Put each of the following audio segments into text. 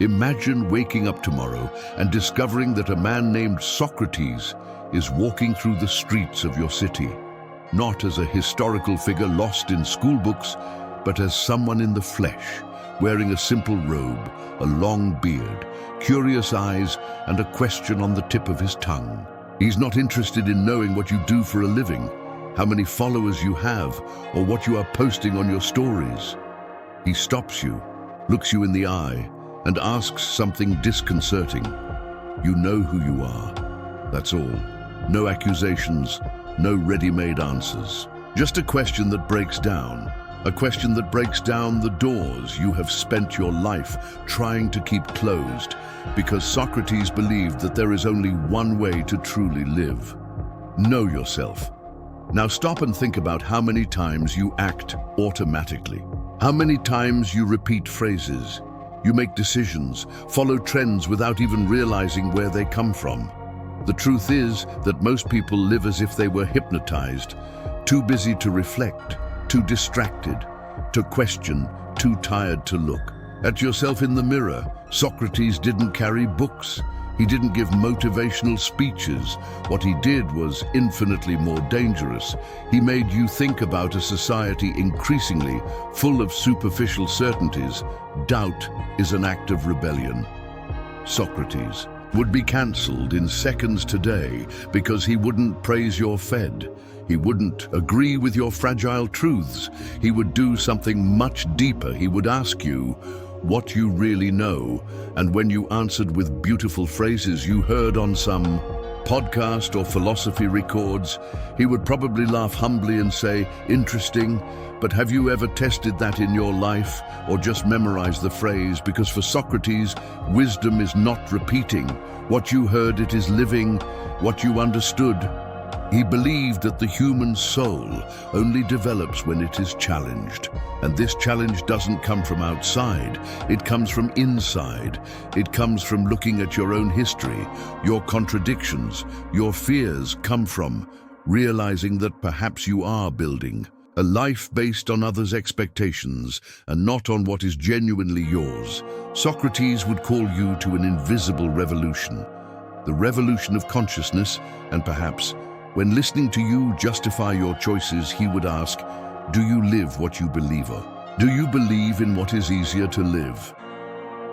Imagine waking up tomorrow and discovering that a man named Socrates is walking through the streets of your city, not as a historical figure lost in school books, but as someone in the flesh, wearing a simple robe, a long beard, curious eyes, and a question on the tip of his tongue. He's not interested in knowing what you do for a living, how many followers you have, or what you are posting on your stories. He stops you, looks you in the eye, and asks something disconcerting. You know who you are. That's all. No accusations, no ready-made answers. Just a question that breaks down. A question that breaks down the doors you have spent your life trying to keep closed, because Socrates believed that there is only one way to truly live. Know yourself. Now stop and think about how many times you act automatically. How many times you repeat phrases. You make decisions, follow trends without even realizing where they come from. The truth is that most people live as if they were hypnotized, too busy to reflect, too distracted, to question, too tired to look. At yourself in the mirror, Socrates didn't carry books. He didn't give motivational speeches. What he did was infinitely more dangerous. He made you think about a society increasingly full of superficial certainties. Doubt is an act of rebellion. Socrates would be cancelled in seconds today because he wouldn't praise your Fed. He wouldn't agree with your fragile truths. He would do something much deeper. He would ask you what you really know, and when you answered with beautiful phrases you heard on some podcast or philosophy records, he would probably laugh humbly and say, "Interesting, but have you ever tested that in your life, or just memorized the phrase?" Because for Socrates, wisdom is not repeating. What you heard, it is living. What you understood. He believed that the human soul only develops when it is challenged. And this challenge doesn't come from outside, it comes from inside. It comes from looking at your own history, your contradictions, your fears come from realizing that perhaps you are building a life based on others' expectations and not on what is genuinely yours. Socrates would call you to an invisible revolution, the revolution of consciousness, and perhaps when listening to you justify your choices, he would ask, do you live what you believe? Do you believe in what is easier to live?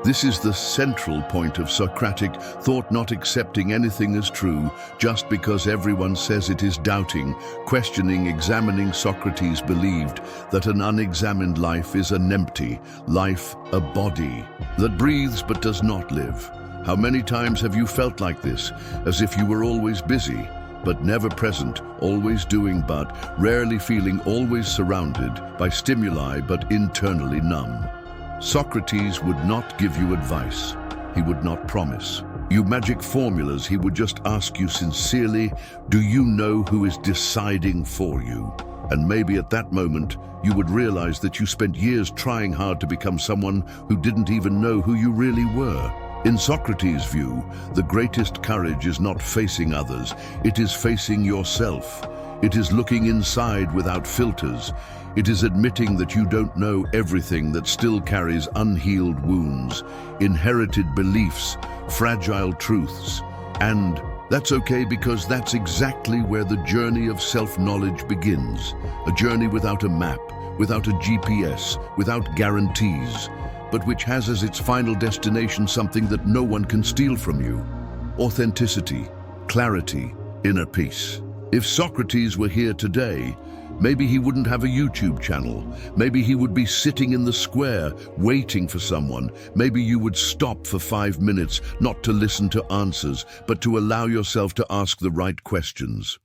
This is the central point of Socratic thought, not accepting anything as true just because everyone says it is, doubting, questioning, examining. Socrates believed that an unexamined life is an empty life, a body that breathes but does not live. How many times have you felt like this, as if you were always busy, but never present, always doing but rarely feeling, always surrounded by stimuli but internally numb? Socrates would not give you advice. He would not promise you magic formulas. He would just ask you sincerely, do you know who is deciding for you? And maybe at that moment, you would realize that you spent years trying hard to become someone who didn't even know who you really were. In Socrates' view, the greatest courage is not facing others, it is facing yourself. It is looking inside without filters. It is admitting that you don't know everything, that still carries unhealed wounds, inherited beliefs, fragile truths. And that's okay, because that's exactly where the journey of self-knowledge begins. A journey without a map, without a GPS, without guarantees, but which has as its final destination something that no one can steal from you: authenticity, clarity, inner peace. If Socrates were here today, maybe he wouldn't have a YouTube channel. Maybe he would be sitting in the square, waiting for someone. Maybe you would stop for 5 minutes, not to listen to answers, but to allow yourself to ask the right questions.